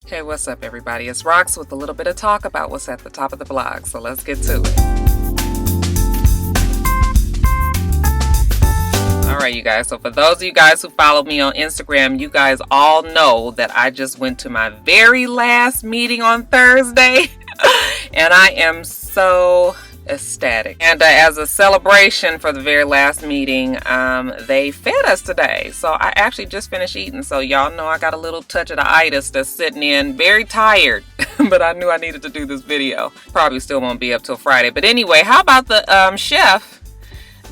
Hey, what's up everybody? It's Rox with a little bit of talk about what's at the top of the blog. So let's get to it. Alright you guys, so for those of you guys who follow me on Instagram, you guys all know that I just went to my very last meeting on Thursday. And I am so ecstatic. And as a celebration for the very last meeting, they fed us today. So I actually just finished eating. So y'all know I got a little touch of the itis that's sitting in, very tired. But I knew I needed to do this video. Probably still won't be up till Friday. But anyway, how about the chef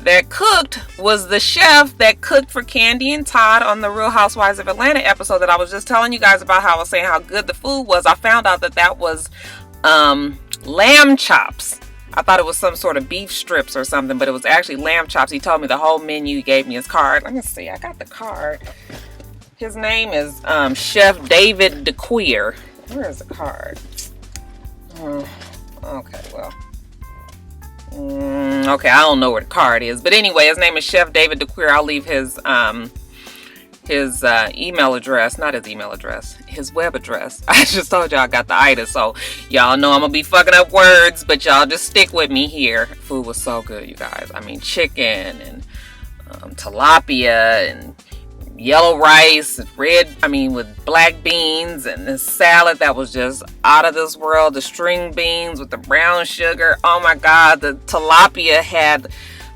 that cooked was the chef that cooked for Candy and Todd on the Real Housewives of Atlanta episode that I was just telling you guys about, how I was saying how good the food was. I found out that that was lamb chops. I thought it was some sort of beef strips or something, but it was actually lamb chops. He told me the whole menu. He gave me his card. Let me see. I got the card. His name is Chef David DeQueer. Where is the card? Okay, well. Okay, I don't know where the card is. But anyway, his name is Chef David DeQueer. I'll leave his email address, not his email address, his web address. I just told y'all I got the itis, so y'all know I'm gonna be fucking up words, but y'all just stick with me here. Food was so good, you guys. I mean, chicken and tilapia and yellow rice, with black beans, and this salad that was just out of this world. The string beans with the brown sugar. Oh my God, the tilapia had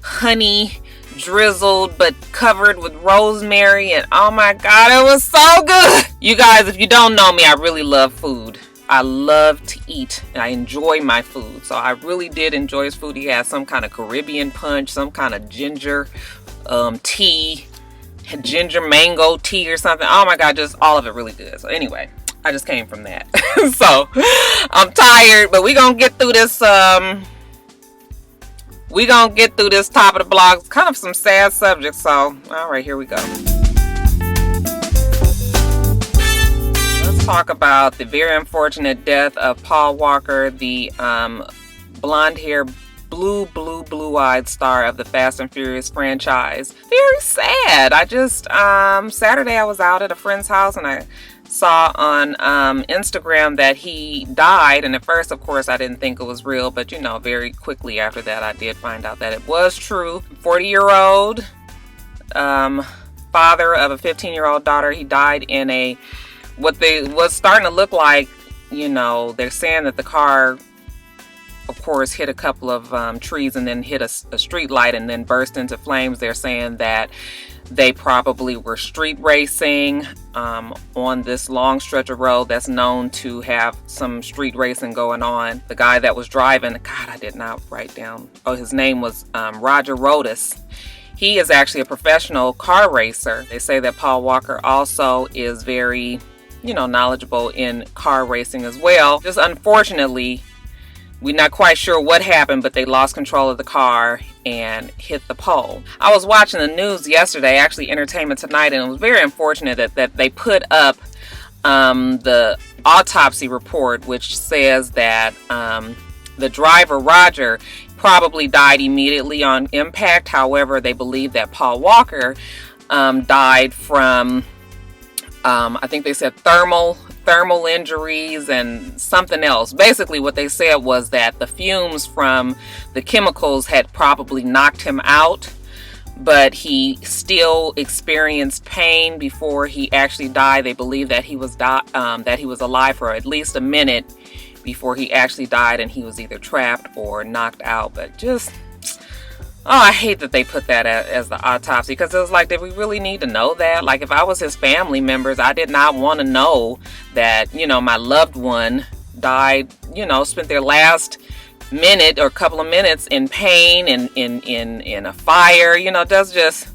honey drizzled but covered with rosemary, and oh my God, it was so good. You guys, if you don't know me, I really love food. I love to eat and I enjoy my food, so I really did enjoy his food. He had some kind of Caribbean punch, some kind of ginger tea, ginger mango tea or something. Oh my God, just all of it really good. So anyway, I just came from that. So I'm tired, but we gonna get through this top of the blog. It's kind of some sad subjects, so all right, here we go. Let's talk about the very unfortunate death of Paul Walker, the blonde-haired, blue-eyed star of the Fast and Furious franchise. Very sad. I just Saturday I was out at a friend's house and I saw on Instagram that he died, and at first of course I didn't think it was real, but you know, very quickly after that I did find out that it was true. 40-year-old father of a 15-year-old daughter. He died in what was starting to look like, you know, they're saying that the car of course hit a couple of trees and then hit a street light and then burst into flames. They're saying that they probably were street racing on this long stretch of road that's known to have some street racing going on. The guy that was driving, God, I did not write down. Oh, his name was Roger Rodas. He is actually a professional car racer. They say that Paul Walker also is very, you know, knowledgeable in car racing as well. Just unfortunately, we're not quite sure what happened, but they lost control of the car and hit the pole. I was watching the news yesterday, actually Entertainment Tonight, and it was very unfortunate that they put up the autopsy report, which says that the driver, Roger, probably died immediately on impact. However, they believe that Paul Walker died from, I think they said thermal injuries and something else. Basically what they said was that the fumes from the chemicals had probably knocked him out, but he still experienced pain before he actually died. They believe that he was alive for at least a minute before he actually died, and he was either trapped or knocked out. But just, oh, I hate that they put that as the autopsy, because it was like, did we really need to know that? Like, if I was his family members, I did not want to know that, you know, my loved one died, you know, spent their last minute or couple of minutes in pain and in a fire. You know, that's just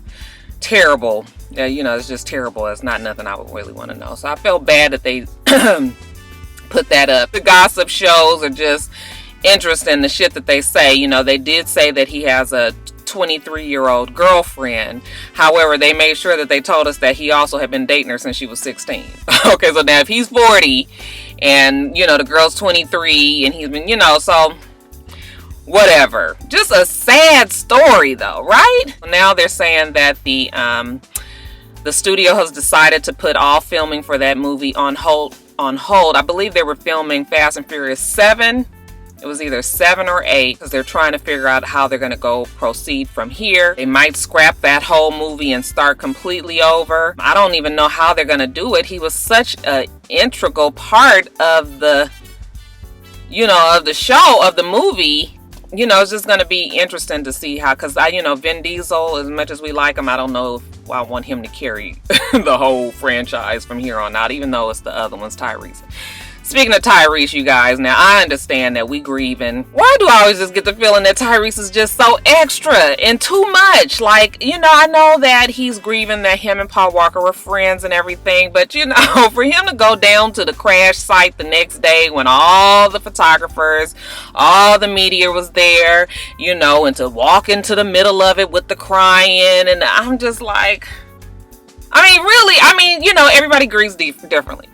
terrible. You know, it's just terrible. It's not nothing I would really want to know. So I felt bad that they put that up. The gossip shows are just interesting, the shit that they say. You know, they did say that he has a 23-year-old girlfriend. However, they made sure that they told us that he also had been dating her since she was 16. Okay, so now if he's 40 and, you know, the girl's 23 and he's been, you know, so whatever. Just a sad story though, right? Now they're saying that the studio has decided to put all filming for that movie on hold on hold. I believe they were filming Fast and Furious 7. It was either 7 or 8 because they're trying to figure out how they're going to go proceed from here. They might scrap that whole movie and start completely over. I don't even know how they're going to do it. He was such an integral part of the, of the show, of the movie. It's just going to be interesting to see how, because Vin Diesel, as much as we like him, I don't know if I want him to carry the whole franchise from here on out, even though it's the other one's Tyrese. Speaking of Tyrese, you guys, now I understand that we grieving. Why do I always just get the feeling that Tyrese is just so extra and too much? Like, I know that he's grieving that him and Paul Walker were friends and everything, but for him to go down to the crash site the next day when all the photographers, all the media was there, and to walk into the middle of it with the crying, and I'm just like, everybody grieves differently.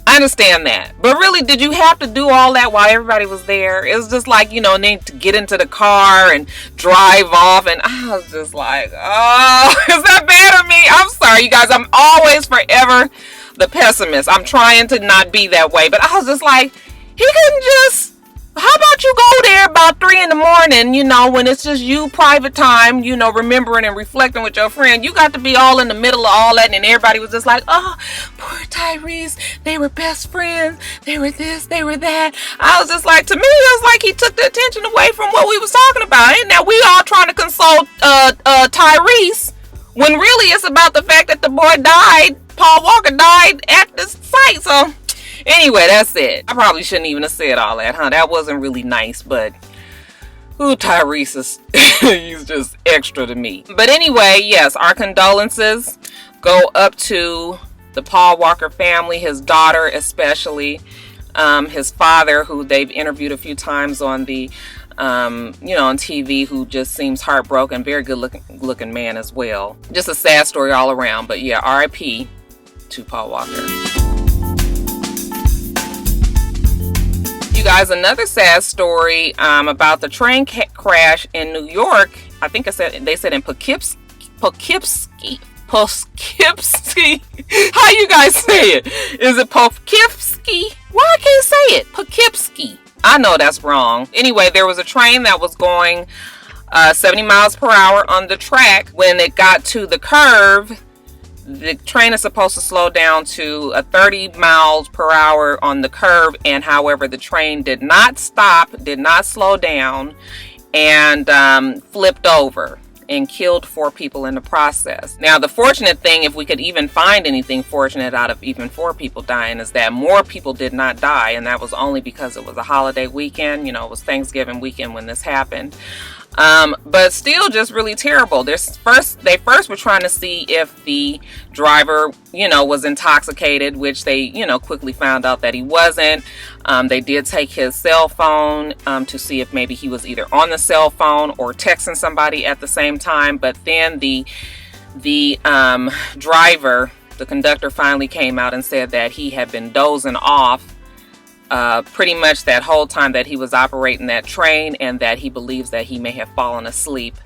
I understand that. But really, did you have to do all that while everybody was there? It was just like, and then to get into the car and drive off. And I was just like, oh, is that bad of me? I'm sorry, you guys. I'm always forever the pessimist. I'm trying to not be that way. But I was just like, he couldn't just... How about you go there about 3 in the morning, when it's just you, private time, remembering and reflecting with your friend. You got to be all in the middle of all that, and everybody was just like, oh, poor Tyrese. They were best friends. They were this, they were that. I was just like, to me, it was like he took the attention away from what we was talking about. And now we all trying to console Tyrese, when really it's about the fact that the boy died. Paul Walker died at the site, so... Anyway, that's it. I probably shouldn't even have said all that, huh? That wasn't really nice, but Tyrese is he's just extra to me. But anyway, yes, our condolences go up to the Paul Walker family, his daughter especially, his father, who they've interviewed a few times on the on TV, who just seems heartbroken. Very good looking man as well. Just a sad story all around. But yeah, RIP to Paul Walker. You guys, another sad story about the train crash in New York. I think they said in Poughkeepsie. How you guys say it? Is it Poughkeepsie? Why I can't say it? Poughkeepsie. I know that's wrong. Anyway, there was a train that was going 70 miles per hour on the track. When it got to the curve, the train is supposed to slow down to 30 miles per hour on the curve, and however the train did not stop, did not slow down, and flipped over and killed 4 people in the process. Now, the fortunate thing, if we could even find anything fortunate out of even 4 people dying, is that more people did not die, and that was only because it was a holiday weekend. It was Thanksgiving weekend when this happened. But still just really terrible. They first were trying to see if the driver, was intoxicated, which they, quickly found out that he wasn't. They did take his cell phone, to see if maybe he was either on the cell phone or texting somebody at the same time. But then the driver, the conductor, finally came out and said that he had been dozing off pretty much that whole time that he was operating that train, and that he believes that he may have fallen asleep,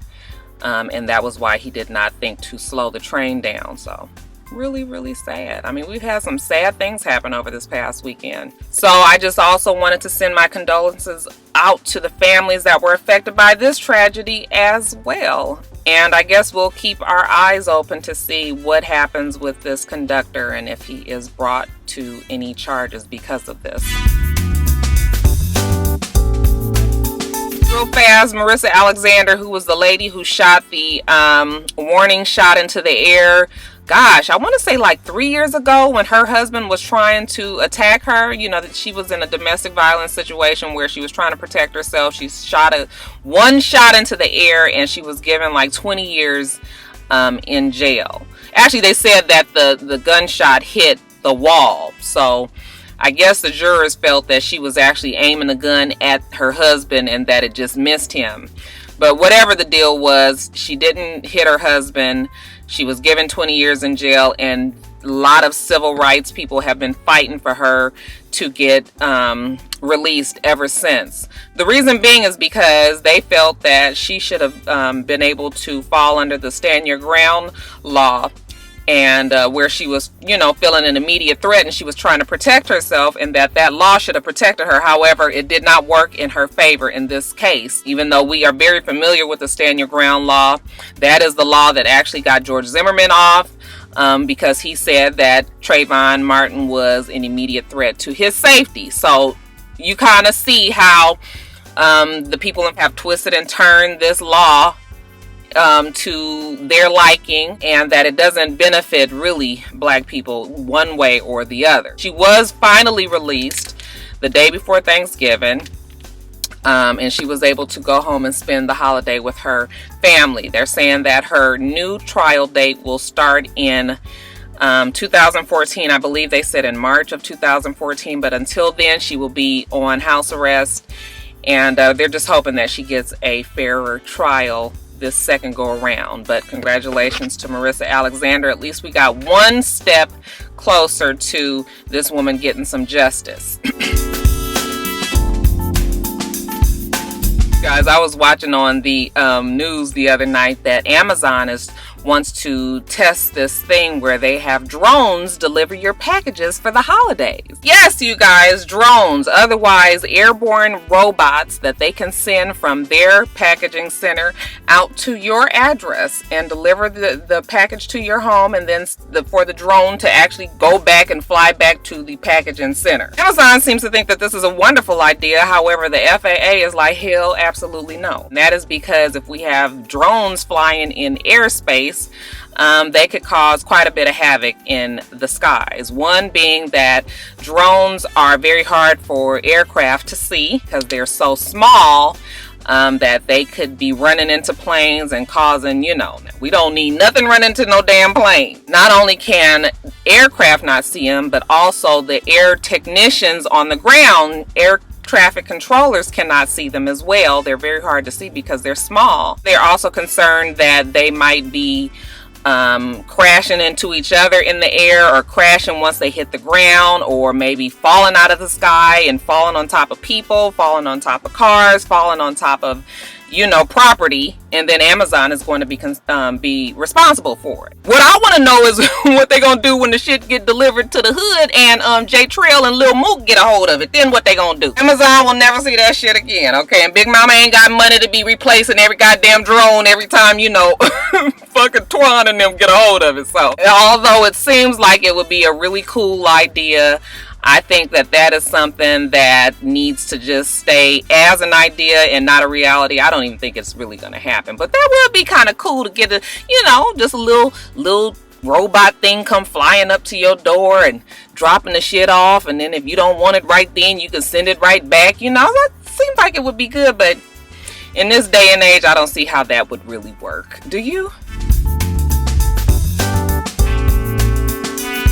and that was why he did not think to slow the train down. So really, really sad. We've had some sad things happen over this past weekend. So I just also wanted to send my condolences out to the families that were affected by this tragedy as well. And I guess we'll keep our eyes open to see what happens with this conductor and if he is brought to any charges because of this. Real fast, Marissa Alexander, who was the lady who shot the warning shot into the air, gosh, I want to say like 3 years ago, when her husband was trying to attack her. That she was in a domestic violence situation where she was trying to protect herself. She shot one shot into the air, and she was given like 20 years in jail. Actually, they said that the gunshot hit the wall. So I guess the jurors felt that she was actually aiming the gun at her husband and that it just missed him. But whatever the deal was, she didn't hit her husband. She was given 20 years in jail, and a lot of civil rights people have been fighting for her to get released ever since. The reason being is because they felt that she should have been able to fall under the stand your ground law and where she was, you know, feeling an immediate threat and she was trying to protect herself, and that law should have protected her. However, it did not work in her favor in this case. Even though we are very familiar with the stand your ground law, that is the law that actually got George Zimmerman off, because he said that Trayvon Martin was an immediate threat to his safety. So you kind of see how the people have twisted and turned this law to their liking, and that it doesn't benefit really black people one way or the other. She was finally released the day before Thanksgiving, and she was able to go home and spend the holiday with her family. They're saying that her new trial date will start in 2014. I believe they said in March of 2014, but until then she will be on house arrest, and they're just hoping that she gets a fairer trial this second go around. But congratulations to Marissa Alexander. At least we got one step closer to this woman getting some justice. Guys, I was watching on the news the other night that Amazon wants to test this thing where they have drones deliver your packages for the holidays. Yes, you guys, drones, otherwise airborne robots that they can send from their packaging center out to your address and deliver the package to your home, and then for the drone to actually go back and fly back to the packaging center. Amazon seems to think that this is a wonderful idea. However, the FAA is like, hell, absolutely no. And that is because if we have drones flying in airspace, they could cause quite a bit of havoc in the skies. One being that drones are very hard for aircraft to see because they're so small, that they could be running into planes and causing, you know, we don't need nothing running into no damn plane. Not only can aircraft not see them, but also the air technicians on the ground, air traffic controllers, cannot see them as well. They're very hard to see because they're small. They're also concerned that they might be crashing into each other in the air, or crashing once they hit the ground, or maybe falling out of the sky and falling on top of people, falling on top of cars, falling on top of, you know, property, and then Amazon is going to be responsible for it. What I want to know is what they gonna do when the shit get delivered to the hood and J Trail and Lil Mook get a hold of it. Then what they gonna do? Amazon will never see that shit again, okay? And Big Mama ain't got money to be replacing every goddamn drone every time, you know, fucking Twan and them get a hold of it. So although it seems like it would be a really cool idea, I think that is something that needs to just stay as an idea and not a reality. I don't even think it's really going to happen. But that would be kind of cool to get a, you know, just a little robot thing come flying up to your door and dropping the shit off. And then if you don't want it right then, you can send it right back. You know, that seems like it would be good. But in this day and age, I don't see how that would really work. Do you?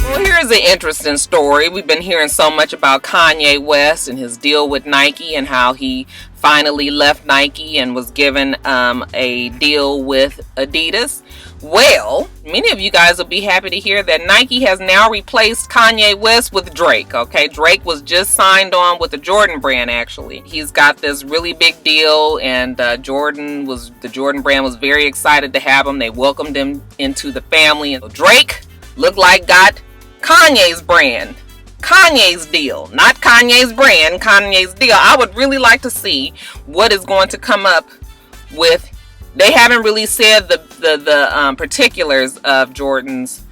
Well, here's an interesting story. We've been hearing so much about Kanye West and his deal with Nike, and how he finally left Nike and was given a deal with Adidas. Well, many of you guys will be happy to hear that Nike has now replaced Kanye West with Drake. Okay, Drake was just signed on with the Jordan brand, actually. He's got this really big deal, and the Jordan brand was very excited to have him. They welcomed him into the family. And Drake looked like got Kanye's brand, Kanye's deal, not Kanye's brand, Kanye's deal. I would really like to see what is going to come up with. They haven't really said the particulars of Jordan's.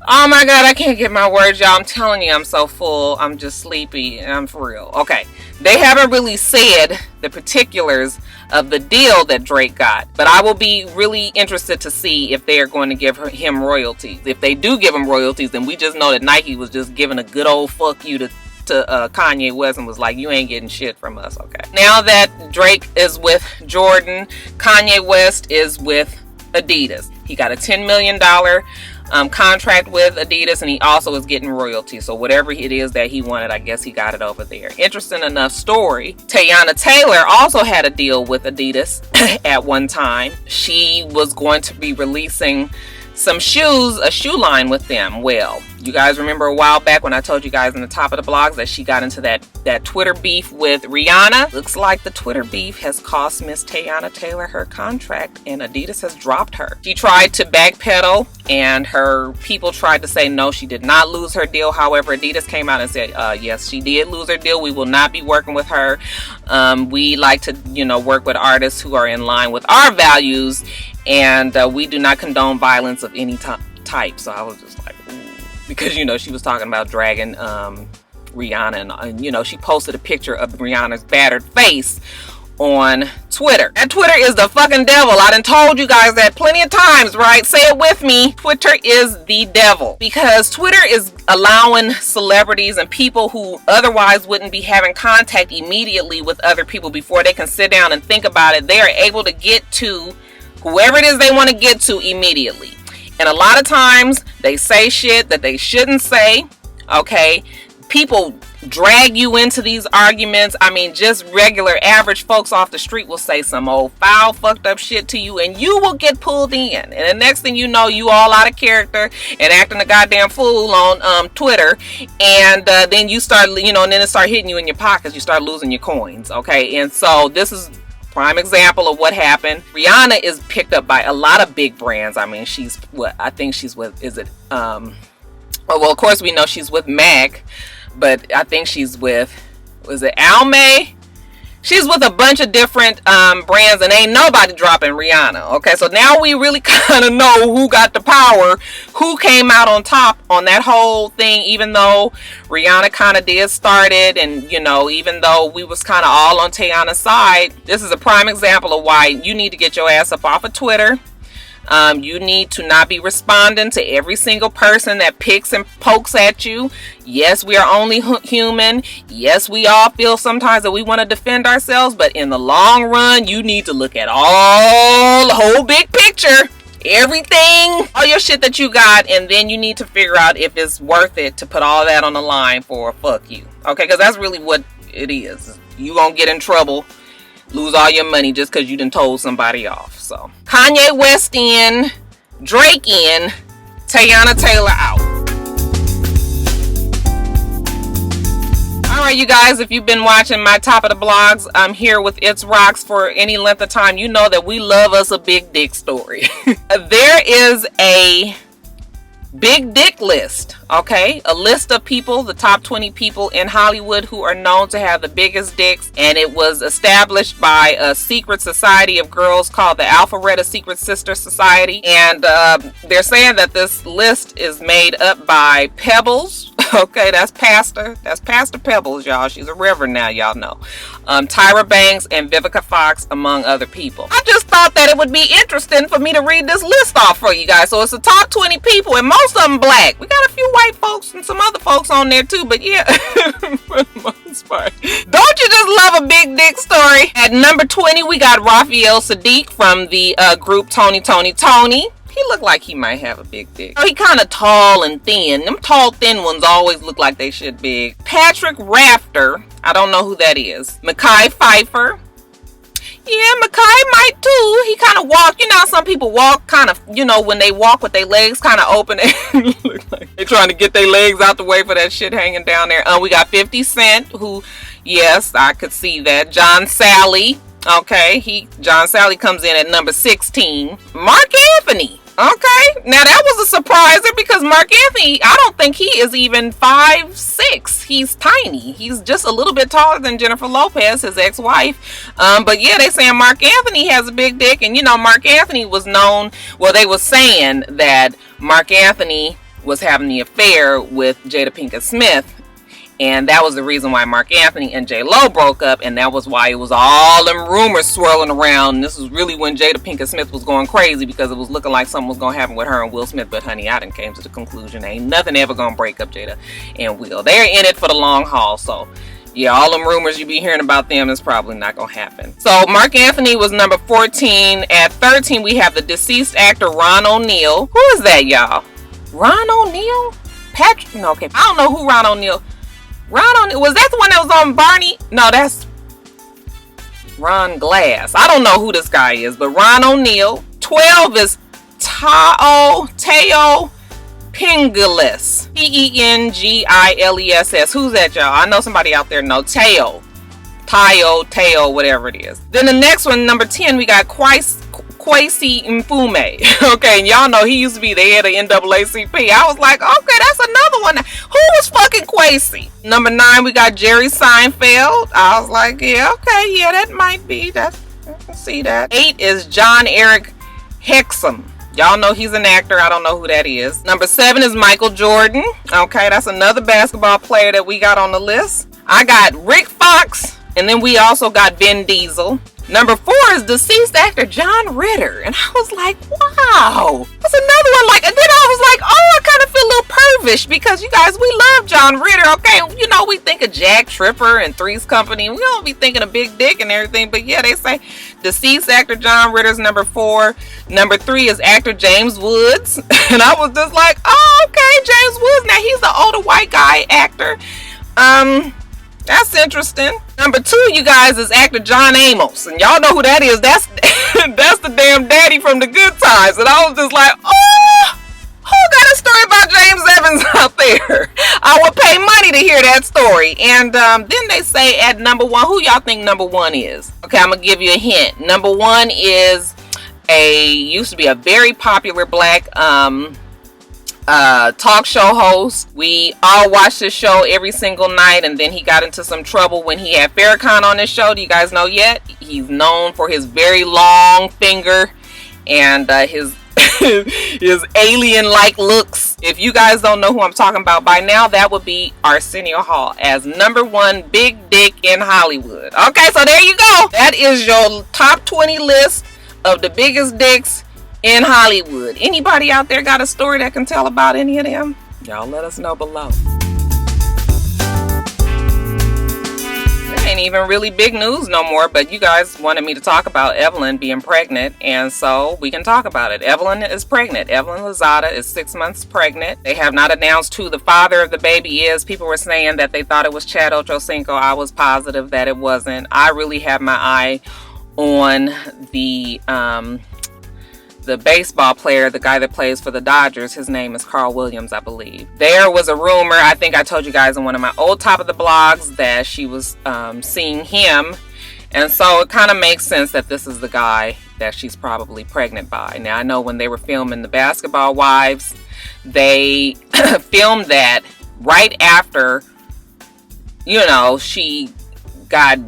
Oh my God, I can't get my words, y'all. I'm telling you, I'm so full. I'm just sleepy, and I'm for real. Okay, they haven't really said the particulars of the deal that Drake got, but I will be really interested to see if they are going to give him royalties. If they do give him royalties, then we just know that Nike was just giving a good old fuck you to Kanye West and was like, you ain't getting shit from us. Okay, now that Drake is with Jordan, Kanye West is with Adidas. He got a $10 million contract with Adidas, and he also is getting royalties. So whatever it is that he wanted, I guess he got it over there. Interesting enough story. Teyana Taylor also had a deal with Adidas at one time. She was going to be releasing some shoes, a shoe line with them. Well, you guys remember a while back when I told you guys in the top of the blogs that she got into that Twitter beef with Rihanna? Looks like the Twitter beef has cost Miss Teyana Taylor her contract, and Adidas has dropped her. She tried to backpedal, and her people tried to say no, she did not lose her deal. However, Adidas came out and said, yes, she did lose her deal. We will not be working with her. We like to, you know, work with artists who are in line with our values, and we do not condone violence of any type. So I was just like, ooh. Because, you know, she was talking about dragging Rihanna, and you know, she posted a picture of Rihanna's battered face on Twitter. And Twitter is the fucking devil. I done told you guys that plenty of times, right? Say it with me. Twitter is the devil, because Twitter is allowing celebrities and people who otherwise wouldn't be having contact immediately with other people before they can sit down and think about it. They are able to get to whoever it is they want to get to immediately. And a lot of times they say shit that they shouldn't say, okay? People drag you into these arguments. I mean, just regular average folks off the street will say some old foul fucked up shit to you, and you will get pulled in. And the next thing you know, you all out of character and acting a goddamn fool on Twitter. And then you start, you know, and then it start hitting you in your pockets. You start losing your coins, okay? And so this is prime example of what happened. Rihanna is picked up by a lot of big brands. I mean, she's what I think she's with, is it well, of course we know she's with MAC, but I think she's with, was it Almay? She's with a bunch of different brands, and ain't nobody dropping Rihanna. Okay, so now we really kind of know who got the power, who came out on top on that whole thing, even though Rihanna kind of did start it, and you know, even though we was kind of all on Teyana's side. This is a prime example of why you need to get your ass up off of Twitter. You need to not be responding to every single person that picks and pokes at you. Yes, we are only human. Yes, we all feel sometimes that we want to defend ourselves, but in the long run, you need to look at all the whole big picture, everything, all your shit that you got, and then you need to figure out if it's worth it to put all that on the line for a fuck you. Okay, because that's really what it is. You gonna get in trouble, lose all your money just because you done told somebody off. So Kanye West in, Drake in, Teyana Taylor out. Alright, you guys, if you've been watching my top of the blogs, I'm here with It's Rocks for any length of time. You know that we love us a big dick story. There is a big dick list, okay? A list of people, the top 20 people in Hollywood who are known to have the biggest dicks, and it was established by a secret society of girls called the Alpharetta Secret Sister Society, and they're saying that this list is made up by Pebbles. Okay, that's Pastor Pebbles, y'all. She's a reverend now, y'all know. Tyra Banks and Vivica Fox, among other people. I just thought that it would be interesting for me to read this list off for you guys. So it's the top 20 people, and most of them black. We got a few white folks and some other folks on there too, but yeah, for the most part. Don't you just love a big dick story? At number 20, we got Raphael Sadiq from the group Tony. He looked like he might have a big dick. Oh, he kind of tall and thin. Them tall, thin ones always look like they should big. Patrick Rafter. I don't know who that is. Mekhi Phifer. Yeah, Mekhi might too. He kind of walk. You know how some people walk kind of, you know, when they walk with their legs kind of open. Look like they're trying to get their legs out the way for that shit hanging down there. We got 50 Cent, who, yes, I could see that. John Sally. Okay, John Sally comes in at number 16. Mark Anthony. Okay, now that was a surpriser because Mark Anthony, I don't think he is even 5'6". He's tiny. He's just a little bit taller than Jennifer Lopez, his ex-wife. But yeah, they saying Mark Anthony has a big dick, and you know, Mark Anthony was known, well, they were saying that Mark Anthony was having the affair with Jada Pinkett Smith. And that was the reason why Mark Anthony and J-Lo broke up. And that was why it was all them rumors swirling around. And this was really when Jada Pinkett Smith was going crazy, because it was looking like something was going to happen with her and Will Smith. But honey, I done came to the conclusion ain't nothing ever going to break up Jada and Will. They're in it for the long haul. So yeah, all them rumors you be hearing about them is probably not going to happen. So Mark Anthony was number 14. At 13, we have the deceased actor Ron O'Neal. Who is that, y'all? Ron O'Neal? Patrick? No, okay. I don't know who Ron O'Neal. Was that the one that was on Barney? No, that's Ron Glass. I don't know who this guy is, but Ron O'Neal. 12 is Teo Pengilis. Pengiles. Who's that, y'all? I know somebody out there know. Teo, whatever it is. Then the next one, number 10, we got Kwesi Mfume. Okay, and y'all know he used to be the head of NAACP. I was like, okay, that's another one. Who was fucking Kwesi? Number 9, we got Jerry Seinfeld. I was like, yeah, okay, yeah, that might be. I can see that. 8 is John Eric Hexum. Y'all know he's an actor. I don't know who that is. Number 7 is Michael Jordan. Okay, that's another basketball player that we got on the list. I got Rick Fox, and then we also got Vin Diesel. Number 4 is deceased actor John Ritter. And I was like, wow. That's another one. Like, and then I was like, oh, I kind of feel a little pervish because you guys, we love John Ritter. Okay, you know, we think of Jack Tripper and Three's Company. We don't be thinking of Big Dick and everything. But yeah, they say deceased actor John Ritter's number 4. Number 3 is actor James Woods. And I was just like, oh, okay, James Woods. Now, he's the older white guy actor. That's interesting. Number 2, you guys, is actor John Amos. And y'all know who that is. That's that's the damn daddy from The Good Times. And I was just like, oh, who got a story about James Evans out there? I would pay money to hear that story. And then they say at number 1, who y'all think number 1 is? Okay, I'm going to give you a hint. Number 1 is used to be a very popular black talk show host. We all watched this show every single night, and then he got into some trouble when he had Farrakhan on this show. Do you guys know yet? He's known for his very long finger and his his alien-like looks. If you guys don't know who I'm talking about by now, that would be Arsenio Hall as number 1 big dick in Hollywood. Okay, so there you go. That is your top 20 list of the biggest dicks in Hollywood. Anybody out there got a story that can tell about any of them? Y'all let us know below. It ain't even really big news no more, but you guys wanted me to talk about Evelyn being pregnant, and so we can talk about it. Evelyn is pregnant. Evelyn Lozada is 6 months pregnant. They have not announced who the father of the baby is. People were saying that they thought it was Chad Ochocinco. I was positive that it wasn't. I really have my eye on the baseball player, the guy that plays for the Dodgers. His name is Carl Williams, I believe. There was a rumor, I think I told you guys in one of my old top of the blogs, that she was seeing him. And so it kind of makes sense that this is the guy that she's probably pregnant by. Now, I know when they were filming The Basketball Wives, they filmed that right after, you know, she got,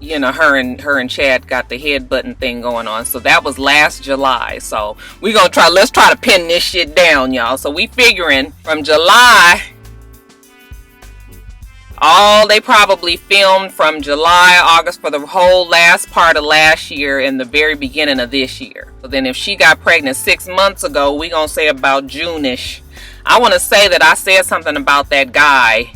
you know, her and Chad got the headbutting thing going on. So that was last July. So we're gonna let's try to pin this shit down, y'all. So we figuring from July, they probably filmed from July, August for the whole last part of last year and the very beginning of this year. So then if she got pregnant 6 months ago, we gonna say about June-ish. I want to say that I said something about that guy,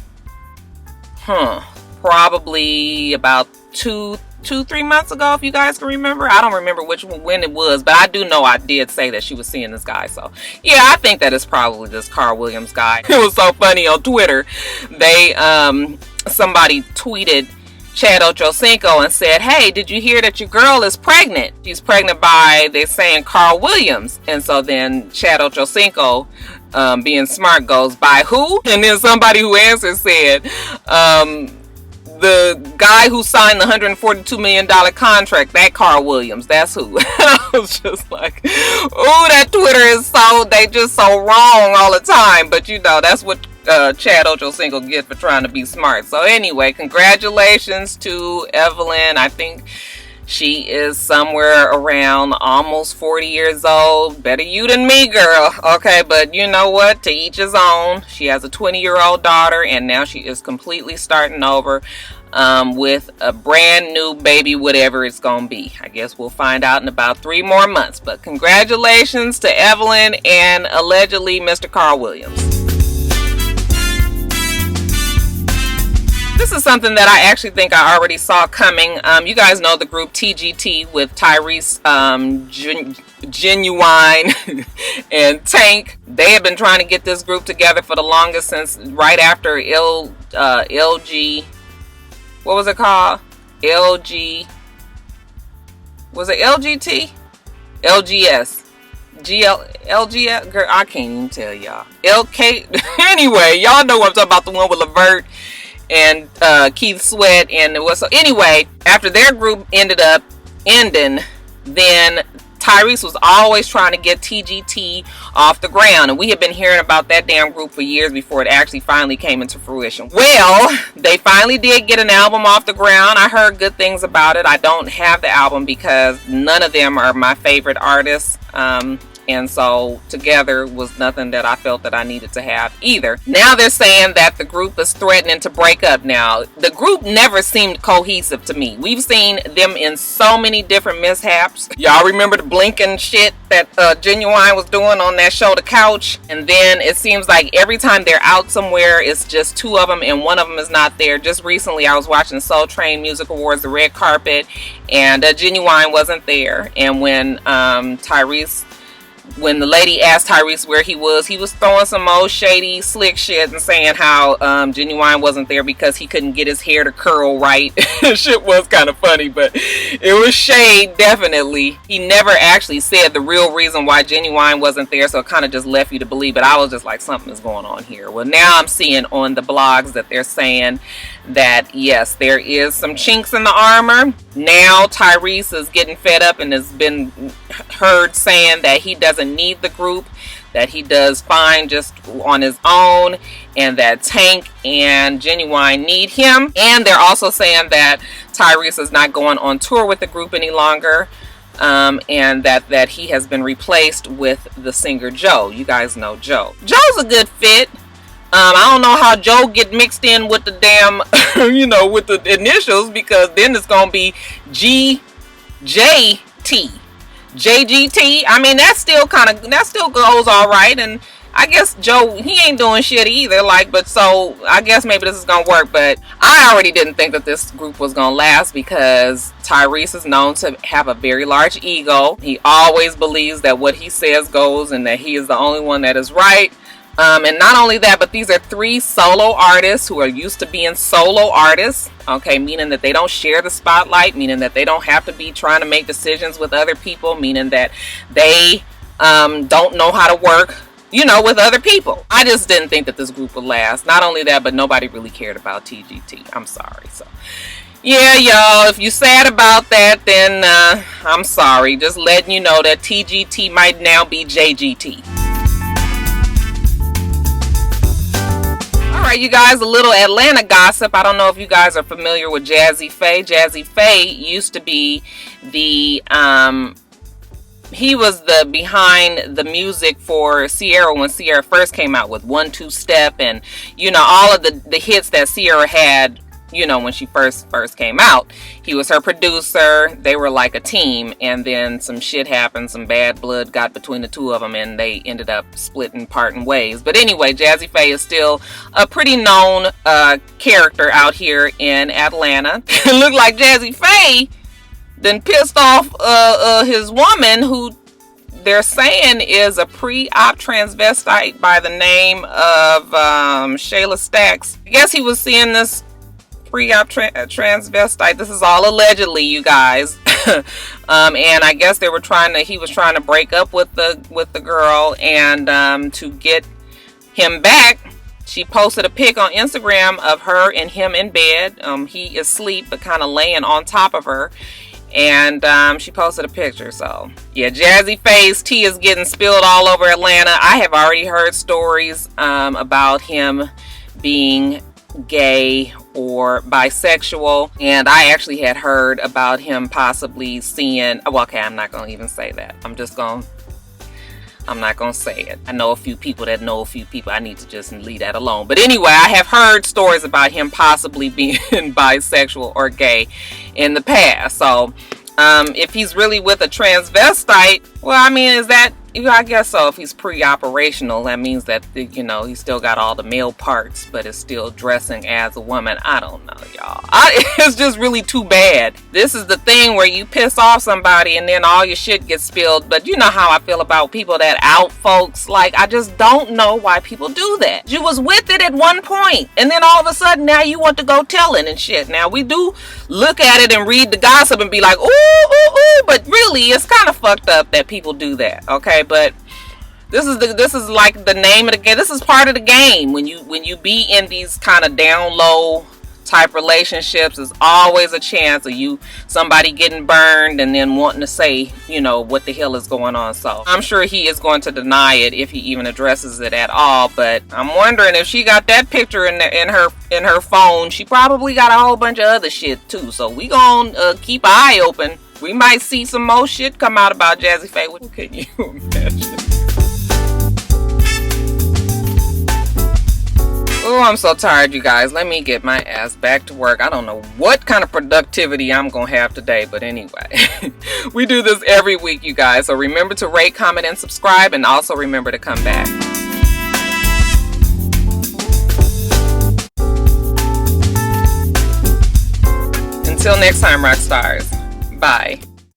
probably about 2-3 months ago, if you guys can remember. I don't remember when it was, but I do know I did say that she was seeing this guy. So yeah, I think that it's probably this Carl Williams guy. It was so funny on Twitter. They somebody tweeted Chad Ochocinco and said, hey, did you hear that your girl is pregnant? She's pregnant by, they're saying, Carl Williams. And so then Chad Ochocinco, being smart, goes, by who? And then somebody who answered said, the guy who signed the $142 million contract, that Carl Williams, that's who. I was just like, oh, that Twitter is they just so wrong all the time. But you know, that's what Chad Ochocinco get for trying to be smart. So anyway, congratulations to Evelyn. I think she is somewhere around almost 40 years old. Better you than me, girl. Okay, but you know what? To each his own. She has a 20-year-old daughter, and now she is completely starting over with a brand new baby, whatever it's gonna be. I guess we'll find out in about 3 more months. But congratulations to Evelyn and allegedly Mr. Carl Williams. This is something that I actually think I already saw coming. You guys know the group TGT with Tyrese, Genuine, and Tank. They have been trying to get this group together for the longest, since right after LG. What was it called? LG. Was it LGT? LGS. girl, I can't even tell y'all. LK, anyway, y'all know what I'm talking about, the one with Levert and Keith Sweat and so anyway, after their group ended up ending, then Tyrese was always trying to get TGT off the ground, and we had been hearing about that damn group for years before it actually finally came into fruition. Well, they finally did get an album off the ground. I heard good things about it. I don't have the album because none of them are my favorite artists. And so together was nothing that I felt that I needed to have either. Now they're saying that the group is threatening to break up now. The group never seemed cohesive to me. We've seen them in so many different mishaps. Y'all remember the blinking shit that Genuine was doing on that show, The Couch? And then it seems like every time they're out somewhere, it's just two of them and one of them is not there. Just recently I was watching Soul Train Music Awards, the red carpet, and Genuine wasn't there. And when the lady asked Tyrese where he was throwing some old shady slick shit and saying how Genuine wasn't there because he couldn't get his hair to curl right. Shit was kind of funny, but it was shade, definitely. He never actually said the real reason why Genuine wasn't there, so it kind of just left you to believe. But I was just like, something is going on here. Well, now I'm seeing on the blogs that they're saying that yes, there is some chinks in the armor. Now Tyrese is getting fed up and has been heard saying that he doesn't need the group, that he does fine just on his own, and that Tank and Genuine need him. And they're also saying that Tyrese is not going on tour with the group any longer, and that he has been replaced with the singer Joe. You guys know Joe. Joe's a good fit. I don't know how Joe get mixed in with the damn, with the initials, because then it's going to be GJT. JGT. I mean, that still goes all right. And I guess Joe, he ain't doing shit either. But so I guess maybe this is going to work. But I already didn't think that this group was going to last because Tyrese is known to have a very large ego. He always believes that what he says goes and that he is the only one that is right. And not only that, but these are 3 solo artists who are used to being solo artists, okay, meaning that they don't share the spotlight, meaning that they don't have to be trying to make decisions with other people, meaning that they don't know how to work, with other people. I just didn't think that this group would last. Not only that, but nobody really cared about TGT. I'm sorry. So yeah, y'all, if you're sad about that, then I'm sorry. Just letting you know that TGT might now be JGT. Alright, you guys, a little Atlanta gossip. I don't know if you guys are familiar with Jazzy Faye. Jazzy Faye used to be the he was the behind the music for Sierra when Sierra first came out with 1-2 Step and all of the hits that Sierra had when she first came out. He was her producer. They were like a team, and then some shit happened. Some bad blood got between the two of them, and they ended up splitting, parting ways. But anyway, Jazzy Faye is still a pretty known character out here in Atlanta. It looked like Jazzy Faye then pissed off his woman, who they're saying is a pre-op transvestite by the name of Shayla Stacks. I guess he was seeing this pre-op transvestite. This is all allegedly, you guys. And I guess he was trying to break up with the girl, and to get him back, she posted a pic on Instagram of her and him in bed. He is asleep but kind of laying on top of her, and she posted a picture. So yeah, Jazzy Faye's tea is getting spilled all over Atlanta. I have already heard stories about him being gay or bisexual, and I actually had heard about him possibly seeing, okay, I'm not gonna even say that. I'm not gonna say it. I know a few people that know a few people. I need to just leave that alone. But anyway, I have heard stories about him possibly being bisexual or gay in the past. So if he's really with a transvestite, well, I mean, is that, I guess so. If he's pre-operational, that means that, he's still got all the male parts, but is still dressing as a woman. I don't know, y'all. It's just really too bad. This is the thing where you piss off somebody and then all your shit gets spilled. But you know how I feel about people that out folks. I just don't know why people do that. You was with it at one point, and then all of a sudden now you want to go telling and shit. Now we do look at it and read the gossip and be like, ooh, ooh, ooh. But really, it's kind of fucked up that people do that, okay? but this is like the name of the game. This is part of the game. When you be in these kind of down low type relationships, there's always a chance of somebody getting burned and then wanting to say, you know, what the hell is going on. So I'm sure he is going to deny it if he even addresses it at all. But I'm wondering if she got that picture in her phone, she probably got a whole bunch of other shit too. So we gonna keep an eye open. We might see some more shit come out about Jazzy Faye. What can you imagine? Oh, I'm so tired, you guys. Let me get my ass back to work. I don't know what kind of productivity I'm going to have today, but anyway. We do this every week, you guys. So remember to rate, comment, and subscribe, and also remember to come back. Until next time, Roxstars. Bye.